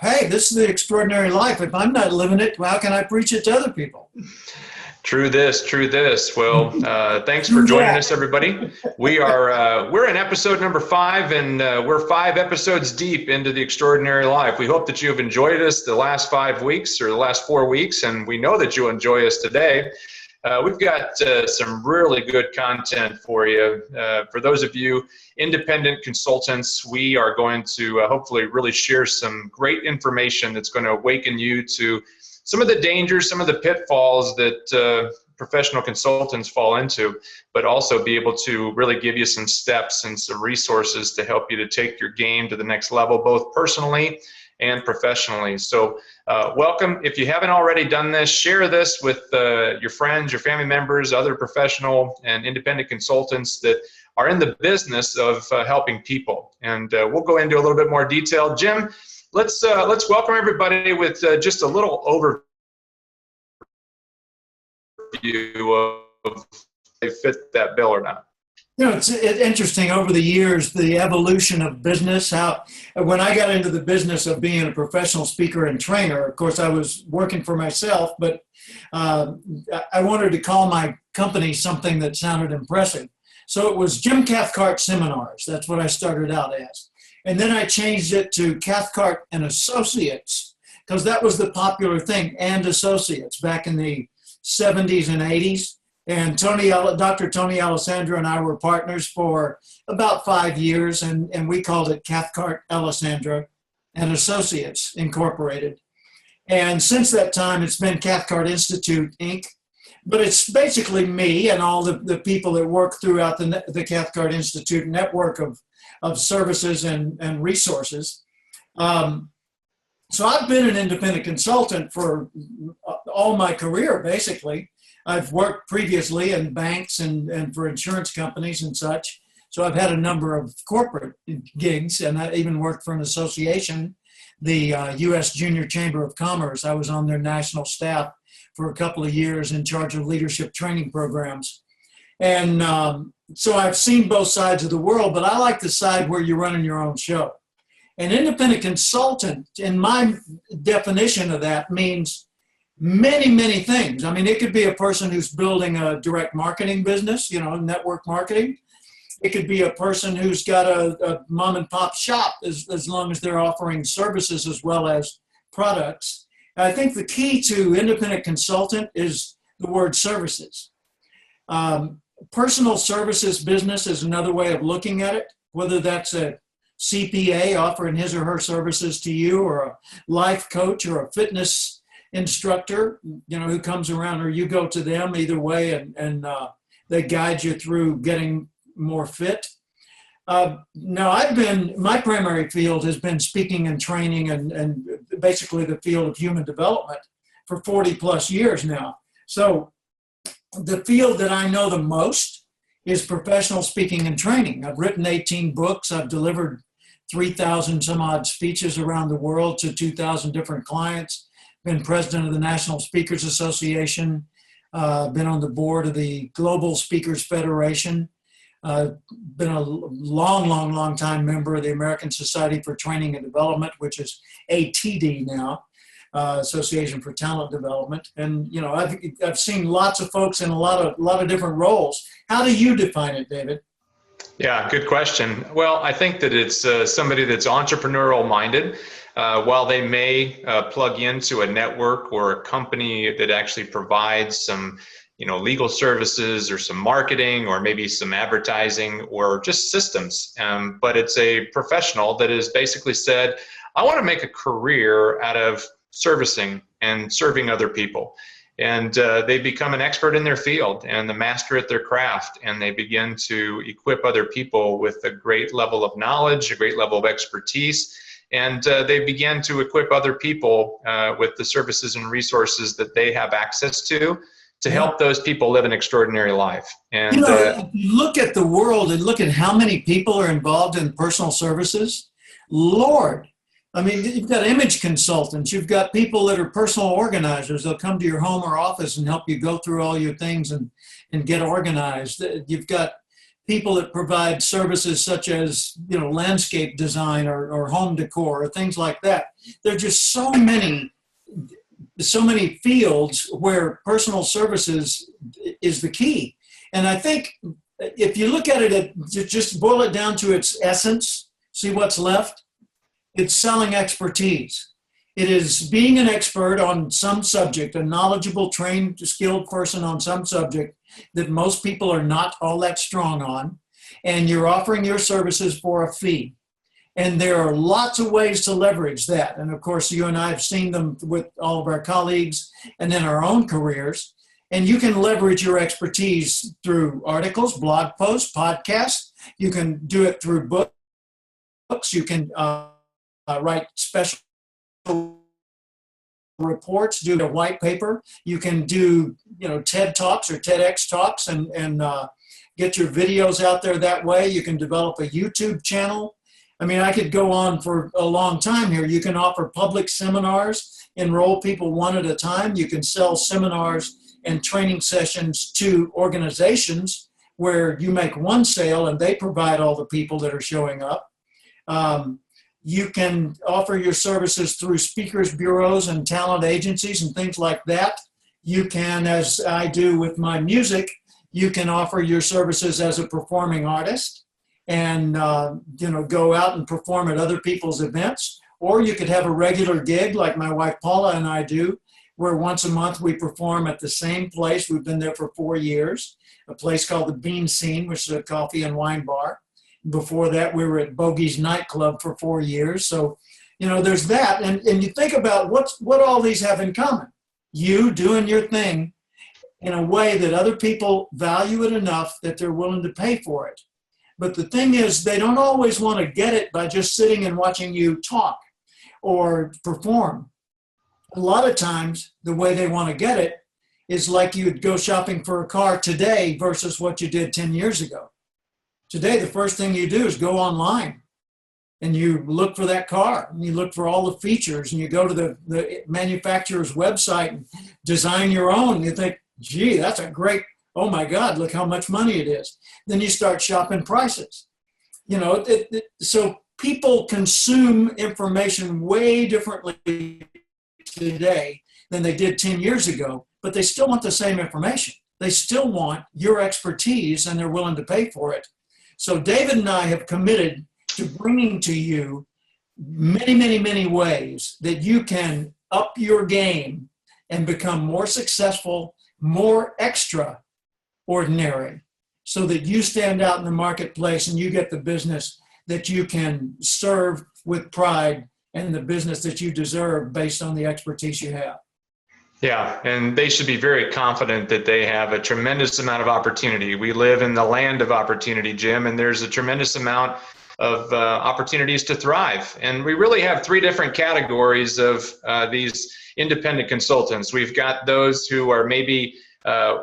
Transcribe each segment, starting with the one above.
Hey, this is the extraordinary life. If I'm not living it, how can I preach it to other people? True this, true this. Well, thanks for Do joining that. us, everybody. We're in episode number 5, and we're 5 episodes deep into the extraordinary life. We hope that you have enjoyed us the last 5 weeks or the last 4 weeks, and we know that you'll enjoy us today. We've got some really good content for you. For those of you independent consultants, we are going to hopefully really share some great information that's going to awaken you to some of the dangers, some of the pitfalls that professional consultants fall into, but also be able to really give you some steps and some resources to help you to take your game to the next level, both personally and professionally. So welcome. If you haven't already done this, share this with your friends, your family members, other professional and independent consultants that are in the business of helping people. And we'll go into a little bit more detail. Jim, let's welcome everybody with just a little overview of if they fit that bill or not. It's interesting over the years, the evolution of business. How, when I got into the business of being a professional speaker and trainer, of course, I was working for myself, but I wanted to call my company something that sounded impressive. So it was Jim Cathcart Seminars. That's what I started out as. And then I changed it to Cathcart and Associates, because that was the popular thing, and Associates, back in the 70s and 80s. And Dr. Tony Alessandro and I were partners for about 5 years, and we called it Cathcart Alessandro and Associates Incorporated. And since that time, it's been Cathcart Institute, Inc., but it's basically me and all the people that work throughout the Cathcart Institute network of services and resources. So I've been an independent consultant for all my career, basically. I've worked previously in banks and for insurance companies and such. So I've had a number of corporate gigs, and I even worked for an association, the U.S. Junior Chamber of Commerce. I was on their national staff for a couple of years in charge of leadership training programs. And so I've seen both sides of the world, but I like the side where you're running your own show. An independent consultant, in my definition of that, means many, many things. I mean, it could be a person who's building a direct marketing business, network marketing. It could be a person who's got a mom and pop shop, as long as they're offering services as well as products. I think the key to independent consultant is the word services. Personal services business is another way of looking at it, whether that's a CPA offering his or her services to you, or a life coach, or a fitness instructor, who comes around, or you go to them, either way, and they guide you through getting more fit. Now, my primary field has been speaking and training and basically the field of human development for 40 plus years now. So the field that I know the most is professional speaking and training. I've written 18 books. I've delivered 3,000 some odd speeches around the world to 2,000 different clients. Been president of the National Speakers Association, been on the board of the Global Speakers Federation, been a long time member of the American Society for Training and Development, which is ATD now, Association for Talent Development. And I've seen lots of folks in a lot of different roles. How do you define it, David? Yeah, good question. Well, I think that it's somebody that's entrepreneurial minded. While they may plug into a network or a company that actually provides some, legal services or some marketing or maybe some advertising or just systems, but it's a professional that has basically said, I want to make a career out of servicing and serving other people. And they become an expert in their field and the master at their craft, and they begin to equip other people with a great level of knowledge, a great level of expertise, and they begin to equip other people with the services and resources that they have access to help those people live an extraordinary life. And if you look at the world and look at how many people are involved in personal services, Lord, I mean, you've got image consultants, you've got people that are personal organizers. They'll come to your home or office and help you go through all your things and get organized. You've got people that provide services such as, landscape design or home decor or things like that. There are just so many fields where personal services is the key. And I think if you look at it, just boil it down to its essence, see what's left, it's selling expertise. It is being an expert on some subject, a knowledgeable, trained, skilled person on some subject that most people are not all that strong on, and you're offering your services for a fee. And there are lots of ways to leverage that. And of course, you and I have seen them with all of our colleagues and in our own careers. And you can leverage your expertise through articles, blog posts, podcasts. You can do it through books. You can write special reports, do a white paper. You can do, TED Talks or TEDx Talks and get your videos out there that way. You can develop a YouTube channel. I mean, I could go on for a long time here. You can offer public seminars, enroll people one at a time. You can sell seminars and training sessions to organizations where you make one sale and they provide all the people that are showing up. You can offer your services through speakers bureaus and talent agencies and things like that. You can, as I do with my music, you can offer your services as a performing artist and go out and perform at other people's events. Or you could have a regular gig like my wife Paula and I do, where once a month we perform at the same place. We've been there for 4 years, a place called the Bean Scene, which is a coffee and wine bar. Before that, we were at Bogey's nightclub for 4 years. So, there's that. And you think about what all these have in common. You doing your thing in a way that other people value it enough that they're willing to pay for it. But the thing is, they don't always want to get it by just sitting and watching you talk or perform. A lot of times, the way they want to get it is like you'd go shopping for a car today versus what you did 10 years ago. Today, the first thing you do is go online and you look for that car and you look for all the features and you go to the manufacturer's website and design your own. And you think, gee, that's a great, oh my God, look how much money it is. Then you start shopping prices. So people consume information way differently today than they did 10 years ago, but they still want the same information. They still want your expertise and they're willing to pay for it. So David and I have committed to bringing to you many, many, many ways that you can up your game and become more successful, more extraordinary, so that you stand out in the marketplace and you get the business that you can serve with pride and the business that you deserve based on the expertise you have. Yeah, and they should be very confident that they have a tremendous amount of opportunity. We live in the land of opportunity, Jim, and there's a tremendous amount of opportunities to thrive. And we really have 3 different categories of these independent consultants. We've got those who are maybe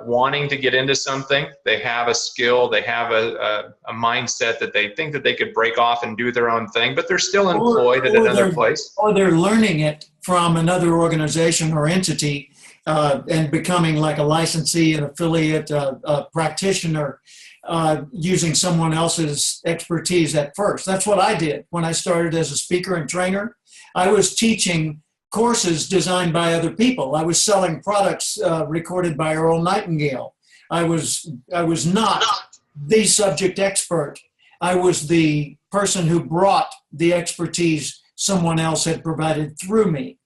wanting to get into something. They have a skill, they have a mindset that they think that they could break off and do their own thing, but they're still employed at another place. Or they're learning it from another organization or entity and becoming like a licensee, an affiliate, a practitioner, using someone else's expertise at first. That's what I did when I started as a speaker and trainer. I was teaching courses designed by other people. I was selling products recorded by Earl Nightingale. I was not the subject expert. I was the person who brought the expertise someone else had provided through me.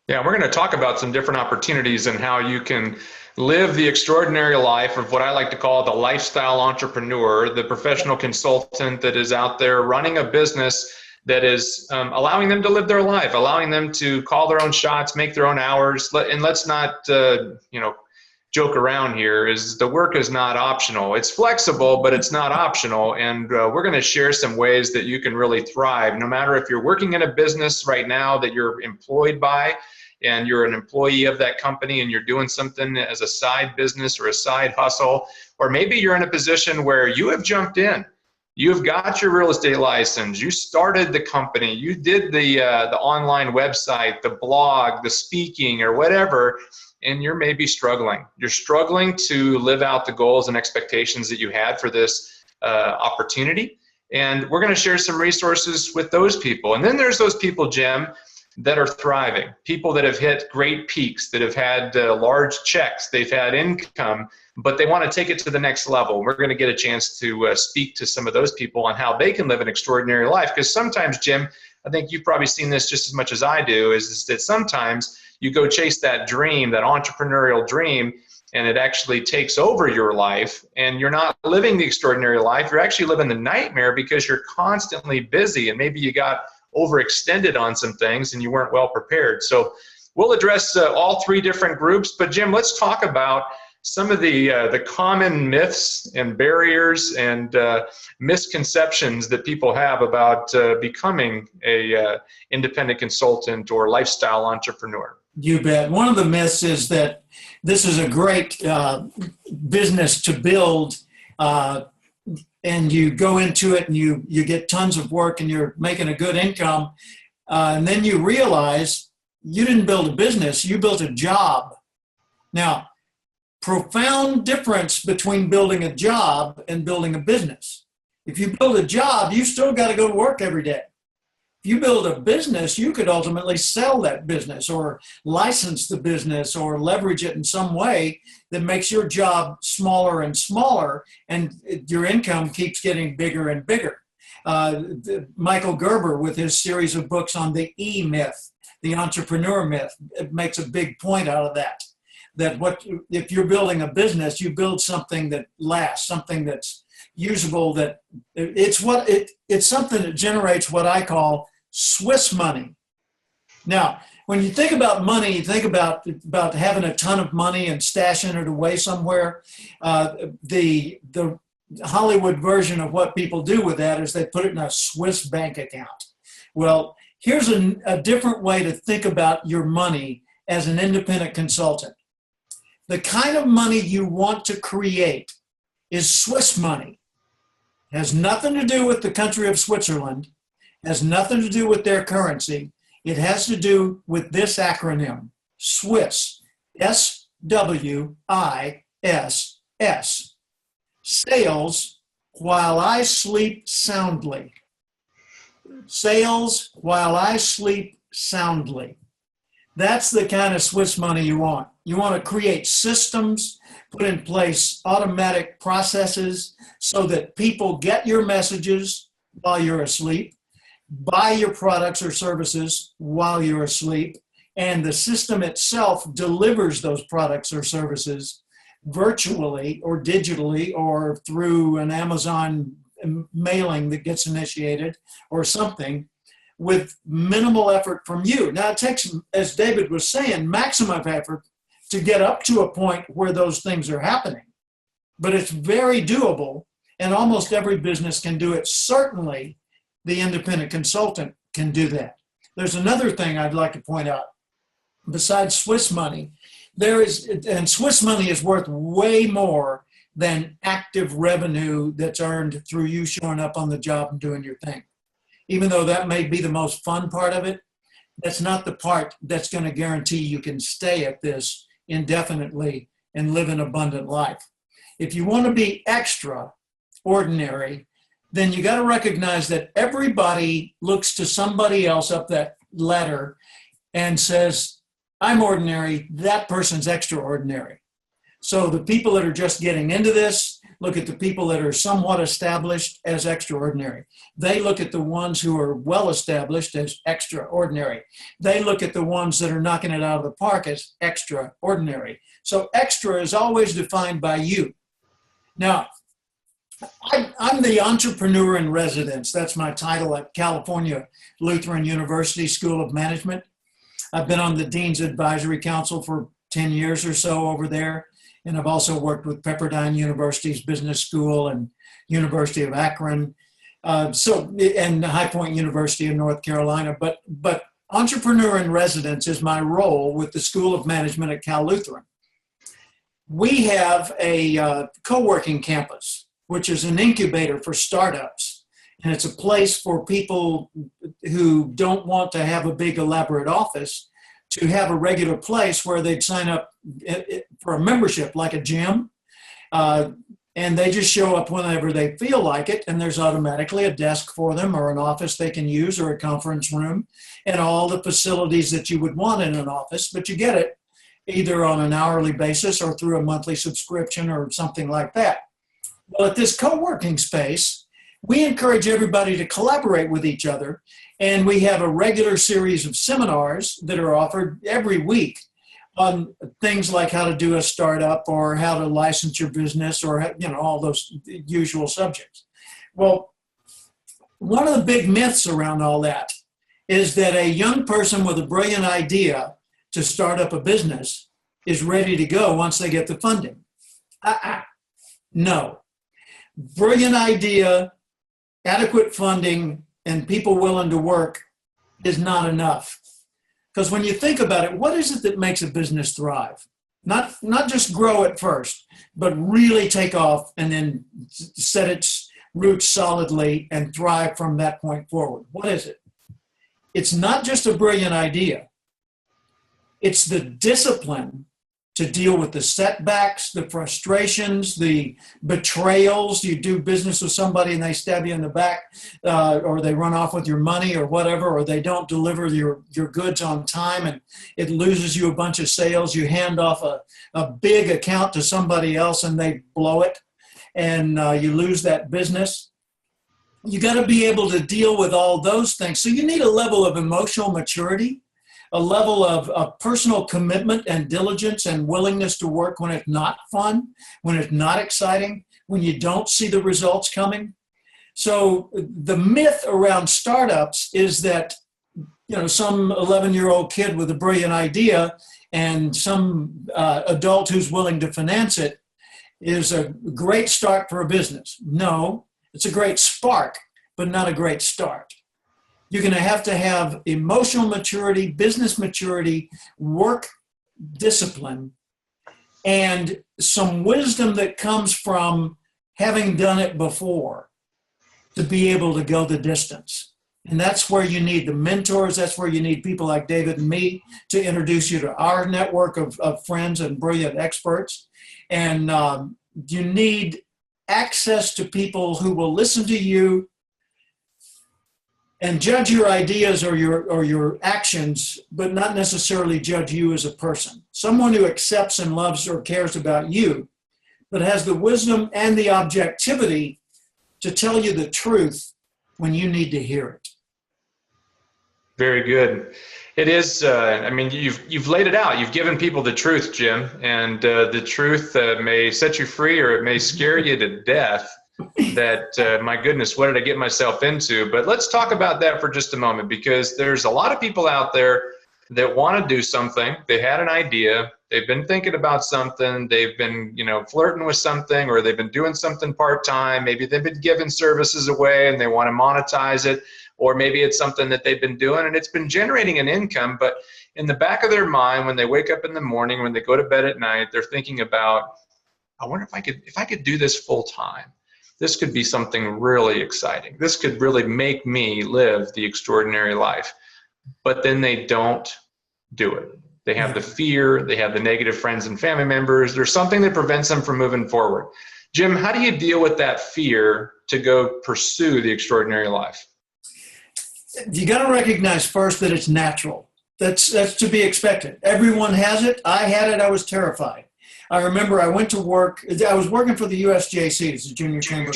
Yeah, we're going to talk about some different opportunities and how you can live the extraordinary life of what I like to call the lifestyle entrepreneur, the professional consultant that is out there running a business that is allowing them to live their life, allowing them to call their own shots, make their own hours. And let's not, joke around here. Is the work is not optional. It's flexible, but it's not optional. And we're going to share some ways that you can really thrive, no matter if you're working in a business right now that you're employed by, and you're an employee of that company and you're doing something as a side business or a side hustle, or maybe you're in a position where you have jumped in. You've got your real estate license. You started the company. You did the online website, the blog, the speaking, or whatever, and you're maybe struggling. You're struggling to live out the goals and expectations that you had for this opportunity. And we're going to share some resources with those people. And then there's those people, Jim, that are thriving, people that have hit great peaks, that have had large checks, they've had income, but they want to take it to the next level. We're going to get a chance to speak to some of those people on how they can live an extraordinary life. Because sometimes, Jim, I think you've probably seen this just as much as I do, is that sometimes you go chase that dream, that entrepreneurial dream, and it actually takes over your life, and you're not living the extraordinary life. You're actually living the nightmare because you're constantly busy, and maybe you got overextended on some things and you weren't well prepared. So we'll address all three different groups. But Jim, let's talk about some of the common myths and barriers and misconceptions that people have about becoming a independent consultant or lifestyle entrepreneur. You bet. One of the myths is that this is a great business to build, and you go into it and you get tons of work and you're making a good income, and then you realize you didn't build a business, you built a job. Now, profound difference between building a job and building a business. If you build a job, you still got to go to work every day. If you build a business, you could ultimately sell that business or license the business or leverage it in some way that makes your job smaller and smaller, and your income keeps getting bigger and bigger. Michael Gerber, with his series of books on the E-myth, the entrepreneur myth, it makes a big point out of that. That if you're building a business, you build something that lasts, something that's usable, that it's something that generates what I call Swiss money. Now, when you think about money, you think about having a ton of money and stashing it away somewhere. The Hollywood version of what people do with that is they put it in a Swiss bank account. Well, here's a different way to think about your money as an independent consultant. The kind of money you want to create is Swiss money. It has nothing to do with the country of Switzerland, has nothing to do with their currency. It has to do with this acronym, SWISS, S-W-I-S-S. Sales while I sleep soundly. Sales while I sleep soundly. That's the kind of Swiss money you want. You want to create systems, put in place automatic processes so that people get your messages while you're asleep, buy your products or services while you're asleep, and the system itself delivers those products or services virtually or digitally or through an Amazon mailing that gets initiated or something, with minimal effort from you. Now, it takes, as David was saying, maximum effort to get up to a point where those things are happening. But it's very doable, and almost every business can do it. Certainly, the independent consultant can do that. There's another thing I'd like to point out. Besides Swiss money, and Swiss money is worth way more than active revenue that's earned through you showing up on the job and doing your thing. Even though that may be the most fun part of it, that's not the part that's going to guarantee you can stay at this indefinitely and live an abundant life. If you want to be extraordinary, then you got to recognize that everybody looks to somebody else up that ladder and says, I'm ordinary, that person's extraordinary. So the people that are just getting into this look at the people that are somewhat established as extraordinary. They look at the ones who are well established as extraordinary. They look at the ones that are knocking it out of the park as extraordinary. So extra is always defined by you. Now, I'm the entrepreneur in residence. That's my title at California Lutheran University School of Management. I've been on the Dean's Advisory Council for 10 years or so over there. And I've also worked with Pepperdine University's Business School and University of Akron, and High Point University in North Carolina. But entrepreneur in residence is my role with the School of Management at Cal Lutheran. We have a co-working campus, which is an incubator for startups. And it's a place for people who don't want to have a big elaborate office to have a regular place where they'd sign up for a membership like a gym, and and they just show up whenever they feel like it, and there's automatically a desk for them or an office they can use or a conference room and all the facilities that you would want in an office, but you get it either on an hourly basis or through a monthly subscription or something like that. Well, at this co-working space, we encourage everybody to collaborate with each other, and we have a regular series of seminars that are offered every week on things like how to do a startup or how to license your business or, all those usual subjects. Well, one of the big myths around all that is that a young person with a brilliant idea to start up a business is ready to go once they get the funding. No. Brilliant idea, adequate funding, and people willing to work is not enough. Because when you think about it, what is it that makes a business thrive? Not just grow at first, but really take off and then set its roots solidly and thrive from that point forward. What is it? It's not just a brilliant idea. It's the discipline to deal with the setbacks, the frustrations, the betrayals. You do business with somebody and they stab you in the back, or they run off with your money or whatever, or they don't deliver your goods on time and it loses you a bunch of sales. You hand off a big account to somebody else and they blow it, and you lose that business. You got to be able to deal with all those things. So you need a level of emotional maturity, a level of personal commitment and diligence and willingness to work when it's not fun, when it's not exciting, when you don't see the results coming. So the myth around startups is that, some 11-year-old kid with a brilliant idea and some adult who's willing to finance it is a great start for a business. No, it's a great spark, but not a great start. You're going to have emotional maturity, business maturity, work discipline, and some wisdom that comes from having done it before to be able to go the distance. And that's where you need the mentors. That's where you need people like David and me to introduce you to our network of friends and brilliant experts. And you need access to people who will listen to you and judge your ideas or your actions, but not necessarily judge you as a person. Someone who accepts and loves or cares about you, but has the wisdom and the objectivity to tell you the truth when you need to hear it. Very good. It is, you've laid it out. You've given people the truth, Jim, and the truth may set you free or it may scare you to death. That, my goodness, what did I get myself into? But let's talk about that for just a moment, because there's a lot of people out there that want to do something. They had an idea. They've been thinking about something. They've been, flirting with something, or they've been doing something part-time. Maybe they've been giving services away and they want to monetize it, or maybe it's something that they've been doing and it's been generating an income. But in the back of their mind, when they wake up in the morning, when they go to bed at night, they're thinking about, I wonder if I could do this full-time. This could be something really exciting. This could really make me live the extraordinary life. But then they don't do it. They have the fear, they have the negative friends and family members. There's something that prevents them from moving forward. Jim, how do you deal with that fear to go pursue the extraordinary life? You got to recognize first that it's natural. That's to be expected. Everyone has it. I had it. I was terrified. I remember I went to work. I was working for the USJC as a junior chamber.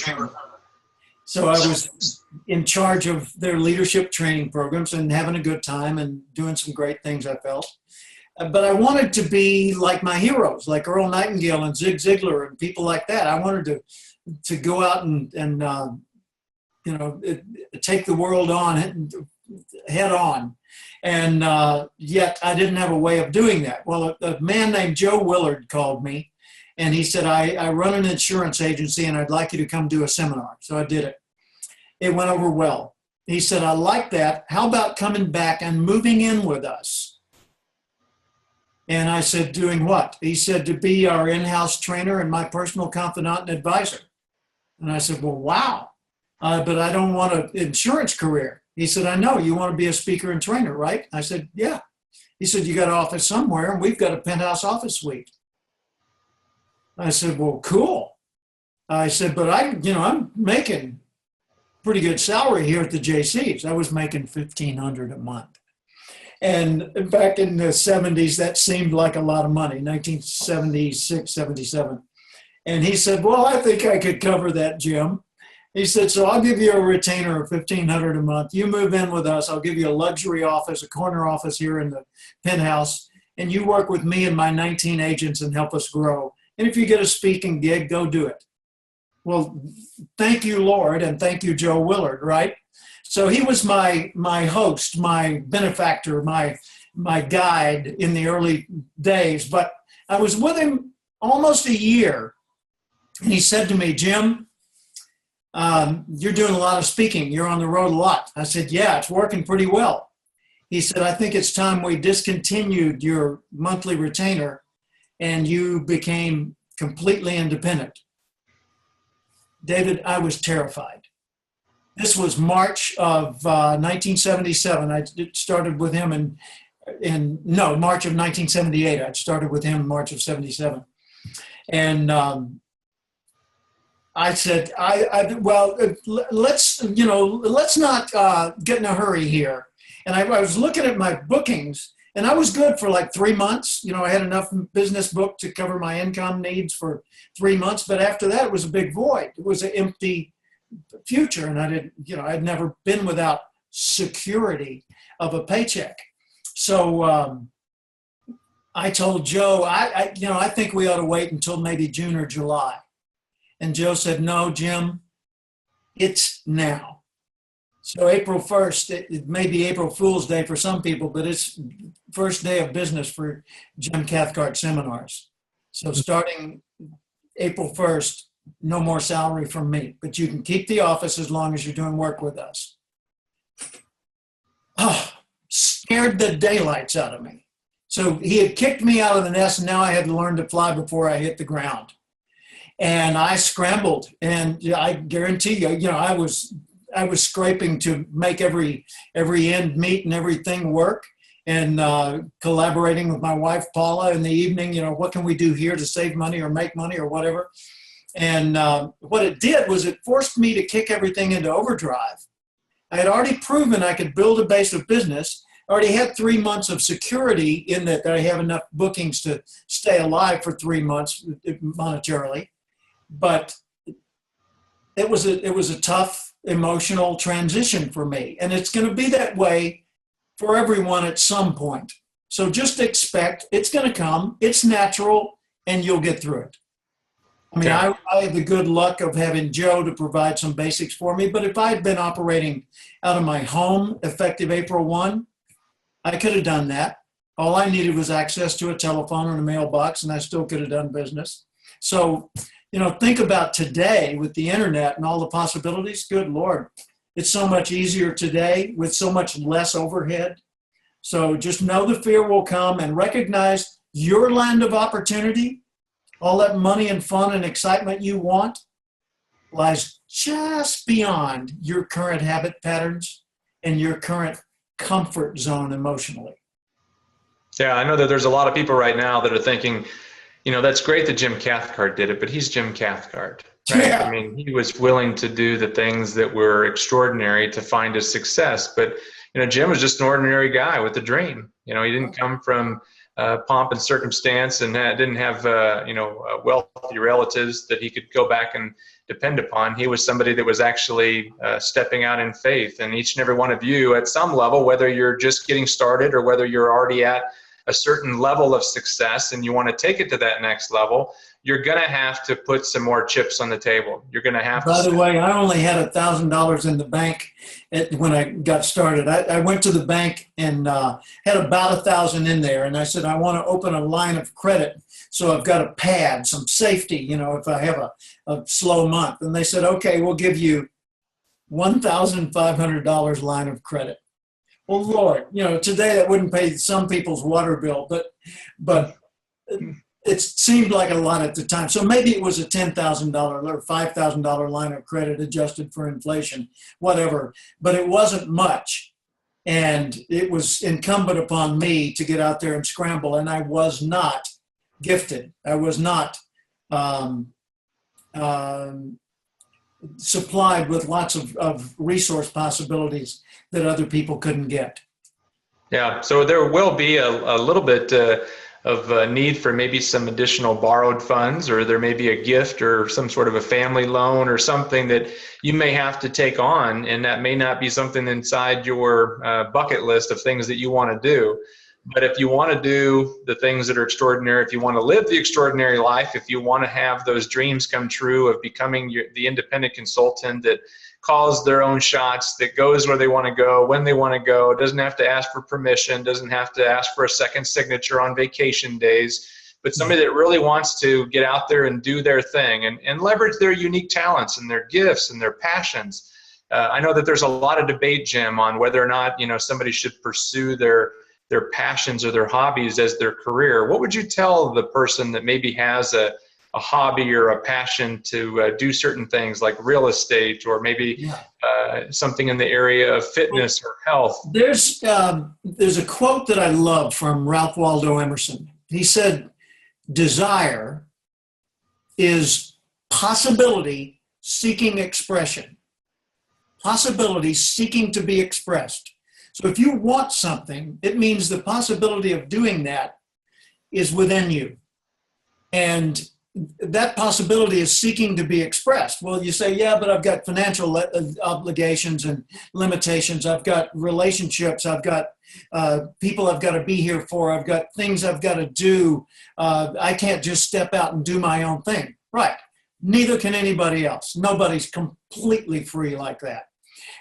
So I was in charge of their leadership training programs and having a good time and doing some great things, I felt. But I wanted to be like my heroes, like Earl Nightingale and Zig Ziglar and people like that. I wanted to go out and take the world on head on. And yet I didn't have a way of doing that. Well, a man named Joe Willard called me, and he said, I run an insurance agency and I'd like you to come do a seminar. So I did it. It went over well. He said, I like that. How about coming back and moving in with us? And I said, doing what? He said, to be our in-house trainer and my personal confidant and advisor. And I said, well, wow. But I don't want an insurance career. He said, I know, you want to be a speaker and trainer, right? I said, yeah. He said, you got an office somewhere, and we've got a penthouse office suite. I said, well, cool. I said, but I'm making pretty good salary here at the JCs. I was making $1,500 a month. And back in the 70s, that seemed like a lot of money, 1976, 77. And he said, well, I think I could cover that, Jim. He said, so I'll give you a retainer of $1,500 a month. You move in with us. I'll give you a luxury office, a corner office here in the penthouse. And you work with me and my 19 agents and help us grow. And if you get a speaking gig, go do it. Well, thank you, Lord, and thank you, Joe Willard, right? So he was my host, my benefactor, my guide in the early days. But I was with him almost a year, and he said to me, Jim, you're doing a lot of speaking. You're on the road a lot. I said, yeah, it's working pretty well. He said, I think it's time we discontinued your monthly retainer and you became completely independent. David, I was terrified. This was March of 1977. I started with him March of 1978. I started with him in March of 77. And I said, let's not get in a hurry here. And I was looking at my bookings, and I was good for like 3 months. I had enough business booked to cover my income needs for 3 months. But after that, it was a big void. It was an empty future. And I'd never been without security of a paycheck. So I told Joe, I think we ought to wait until maybe June or July. And Joe said, no, Jim, it's now. So April 1st, it may be April Fool's Day for some people, but it's first day of business for Jim Cathcart seminars. So starting April 1st, no more salary from me, but you can keep the office as long as you're doing work with us. Oh, scared the daylights out of me. So he had kicked me out of the nest, and now I had to learn to fly before I hit the ground. And I scrambled, and I guarantee you, I was scraping to make every end meet and everything work, and collaborating with my wife, Paula, in the evening, what can we do here to save money or make money or whatever. And what it did was it forced me to kick everything into overdrive. I had already proven I could build a base of business. I already had 3 months of security in that I have enough bookings to stay alive for 3 months monetarily. But it was a tough emotional transition for me. And it's going to be that way for everyone at some point. So just expect it's going to come. It's natural, and you'll get through it. I mean, I had the good luck of having Joe to provide some basics for me. But if I had been operating out of my home effective April 1, I could have done that. All I needed was access to a telephone and a mailbox, and I still could have done business. So, think about today with the internet and all the possibilities. Good Lord, it's so much easier today with so much less overhead. So just know the fear will come and recognize your land of opportunity, all that money and fun and excitement you want, lies just beyond your current habit patterns and your current comfort zone emotionally. Yeah, I know that there's a lot of people right now that are thinking, that's great that Jim Cathcart did it, but he's Jim Cathcart, right? Yeah. I mean, he was willing to do the things that were extraordinary to find his success. But, Jim was just an ordinary guy with a dream. He didn't come from pomp and circumstance and didn't have, wealthy relatives that he could go back and depend upon. He was somebody that was actually stepping out in faith. And each and every one of you at some level, whether you're just getting started or whether you're already at a certain level of success and you want to take it to that next level, you're going to have to put some more chips on the table. You're going to have By the way, I only had $1,000 in the bank when I got started. I went to the bank and had about 1,000 in there. And I said, I want to open a line of credit. So I've got a pad, some safety, if I have a slow month. And they said, okay, we'll give you $1,500 line of credit. Well, Lord, today that wouldn't pay some people's water bill, but it seemed like a lot at the time. So maybe it was a $10,000 or $5,000 line of credit adjusted for inflation, whatever. But it wasn't much. And it was incumbent upon me to get out there and scramble. And I was not gifted. I was not um, supplied with lots of resource possibilities that other people couldn't get. Yeah, so there will be a little bit of need for maybe some additional borrowed funds, or there may be a gift or some sort of a family loan or something that you may have to take on, and that may not be something inside your bucket list of things that you want to do. But if you want to do the things that are extraordinary, if you want to live the extraordinary life, if you want to have those dreams come true of becoming the independent consultant that calls their own shots, that goes where they want to go, when they want to go, doesn't have to ask for permission, doesn't have to ask for a second signature on vacation days, but somebody that really wants to get out there and do their thing and leverage their unique talents and their gifts and their passions. I know that there's a lot of debate, Jim, on whether or not somebody should pursue their passions or their hobbies as their career. What would you tell the person that maybe has a hobby or a passion to do certain things like real estate, or maybe something in the area of fitness or health? There's a quote that I love from Ralph Waldo Emerson. He said, "Desire is possibility seeking expression." Possibility seeking to be expressed. So if you want something, it means the possibility of doing that is within you. And that possibility is seeking to be expressed. Well, you say, yeah, but I've got financial obligations and limitations. I've got relationships. I've got people I've got to be here for. I've got things I've got to do. I can't just step out and do my own thing. Right. Neither can anybody else. Nobody's completely free like that.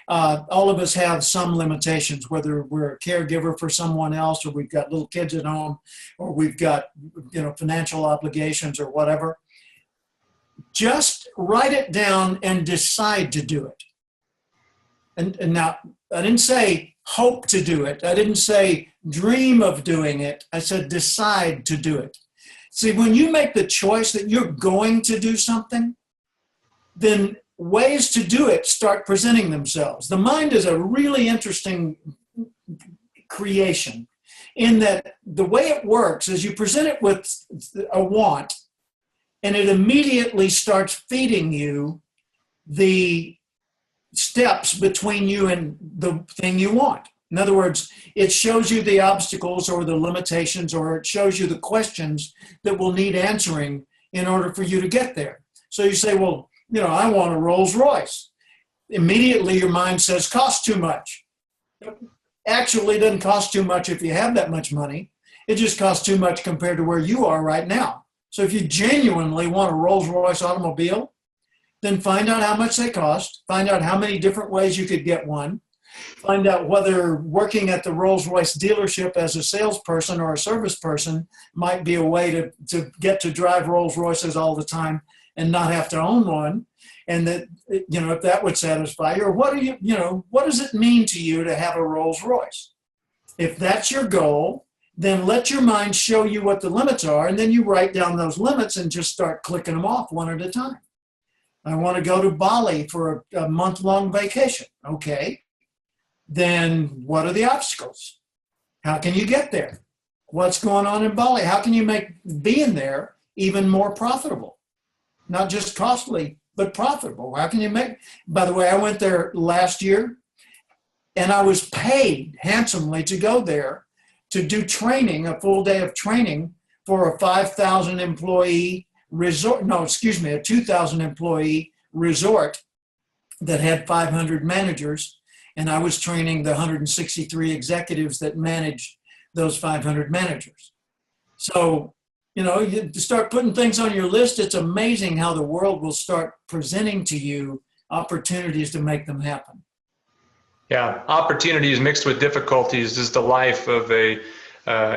All of us have some limitations, whether we're a caregiver for someone else, or we've got little kids at home, or we've got financial obligations or whatever. Just write it down and decide to do it. And now, I didn't say hope to do it. I didn't say dream of doing it. I said decide to do it. See, when you make the choice that you're going to do something, then ways to do it start presenting themselves. The mind is a really interesting creation in that the way it works is you present it with a want, and it immediately starts feeding you the steps between you and the thing you want. In other words, it shows you the obstacles or the limitations, or it shows you the questions that will need answering in order for you to get there. So you say, well, I want a Rolls Royce. Immediately your mind says, costs too much. Actually, it doesn't cost too much if you have that much money. It just costs too much compared to where you are right now. So if you genuinely want a Rolls Royce automobile, then find out how much they cost, find out how many different ways you could get one, find out whether working at the Rolls Royce dealership as a salesperson or a service person might be a way to get to drive Rolls Royces all the time and not have to own one, and that, if that would satisfy you, or what does it mean to you to have a Rolls Royce? If that's your goal, then let your mind show you what the limits are, and then you write down those limits and just start clicking them off one at a time. I want to go to Bali for a month-long vacation. Okay, then what are the obstacles? How can you get there? What's going on in Bali? How can you make being there even more profitable? Not just costly, but profitable. How can you make? By the way, I went there last year, and I was paid handsomely to go there to do training, a full day of training for a 5,000 employee resort. No, excuse me, a 2,000 employee resort that had 500 managers, and I was training the 163 executives that managed those 500 managers. So, you start putting things on your list. It's amazing how the world will start presenting to you opportunities to make them happen. Yeah, opportunities mixed with difficulties is the life of a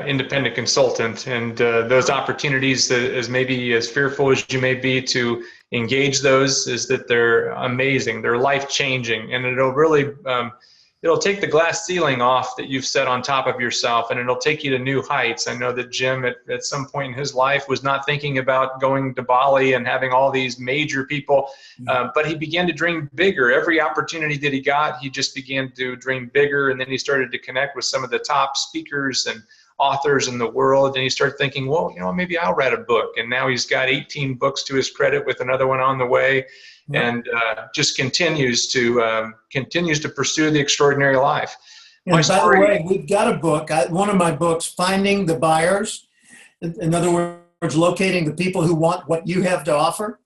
independent consultant, and those opportunities, as maybe as fearful as you may be to engage those, is that they're amazing, they're life-changing, and it'll really it'll take the glass ceiling off that you've set on top of yourself, and it'll take you to new heights. I know that Jim at some point in his life was not thinking about going to Bali and having all these major people, but he began to dream bigger. Every opportunity that he got, he just began to dream bigger, and then he started to connect with some of the top speakers and authors in the world, and you start thinking, well, maybe I'll write a book. And now he's got 18 books to his credit with another one on the way. Yep. And just continues to pursue the extraordinary life. And by the way, we've got a book, one of my books, Finding the Buyers. In other words, locating the people who want what you have to offer.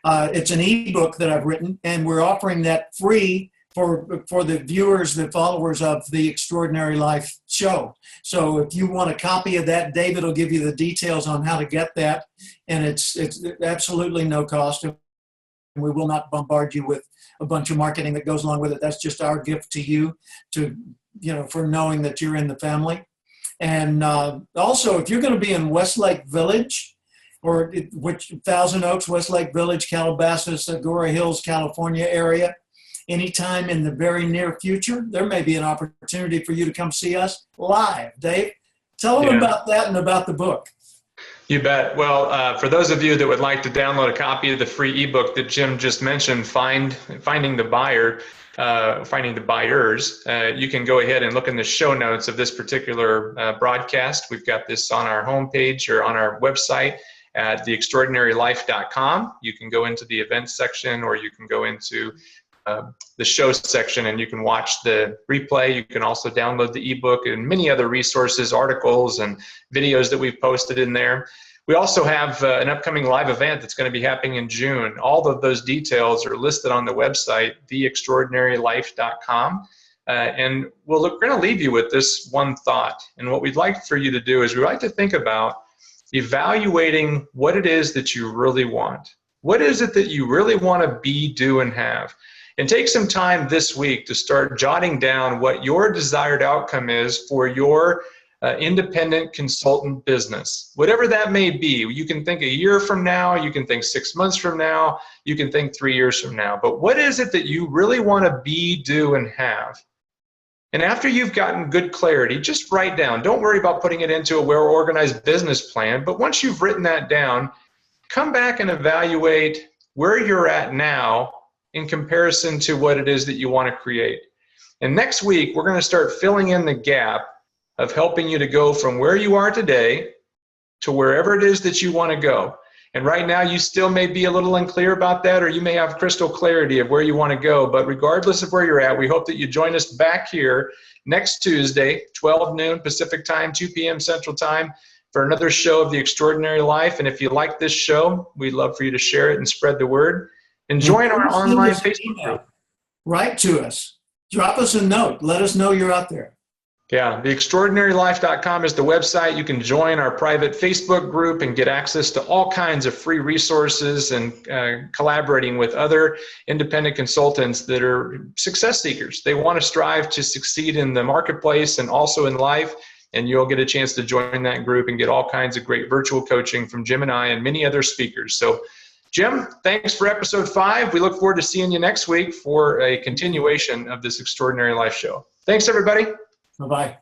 It's an ebook that I've written, and we're offering that free for the viewers, the followers of the Extraordinary Life show. So if you want a copy of that, David will give you the details on how to get that, and it's absolutely no cost. And we will not bombard you with a bunch of marketing that goes along with it. That's just our gift to you, for knowing that you're in the family. And also, if you're going to be in Westlake Village, which Thousand Oaks, Westlake Village, Calabasas, Agora Hills, California area, anytime in the very near future, there may be an opportunity for you to come see us live. Dave, tell them about that and about the book. You bet. Well, for those of you that would like to download a copy of the free ebook that Jim just mentioned, Finding the Buyer, Finding the Buyers, you can go ahead and look in the show notes of this particular broadcast. We've got this on our homepage or on our website at theextraordinarylife.com. You can go into the events section, or you can go into the show section, and you can watch the replay. You can also download the ebook and many other resources, articles, and videos that we've posted in there. We also have an upcoming live event that's going to be happening in June. All of those details are listed on the website, theextraordinarylife.com. And we're going to leave you with this one thought. And what we'd like for you to do is we'd like to think about evaluating what it is that you really want. What is it that you really want to be, do, and have? And take some time this week to start jotting down what your desired outcome is for your independent consultant business. Whatever that may be. You can think a year from now, you can think 6 months from now, you can think 3 years from now. But what is it that you really want to be, do, and have? And after you've gotten good clarity, just write down. Don't worry about putting it into a well-organized business plan. But once you've written that down, come back and evaluate where you're at now in comparison to what it is that you want to create. And next week, we're going to start filling in the gap of helping you to go from where you are today to wherever it is that you want to go. And right now, you still may be a little unclear about that, or you may have crystal clarity of where you want to go. But regardless of where you're at, we hope that you join us back here next Tuesday, 12 noon Pacific time, 2 p.m. Central time, for another show of The Extraordinary Life. And if you like this show, we'd love for you to share it and spread the word. And join our online Facebook group. Write to us. Drop us a note. Let us know you're out there. Yeah, theextraordinarylife.com is the website. You can join our private Facebook group and get access to all kinds of free resources and collaborating with other independent consultants that are success seekers. They want to strive to succeed in the marketplace and also in life, and you'll get a chance to join that group and get all kinds of great virtual coaching from Jim and I and many other speakers. So, Jim, thanks for episode 5. We look forward to seeing you next week for a continuation of this Extraordinary Life show. Thanks, everybody. Bye-bye.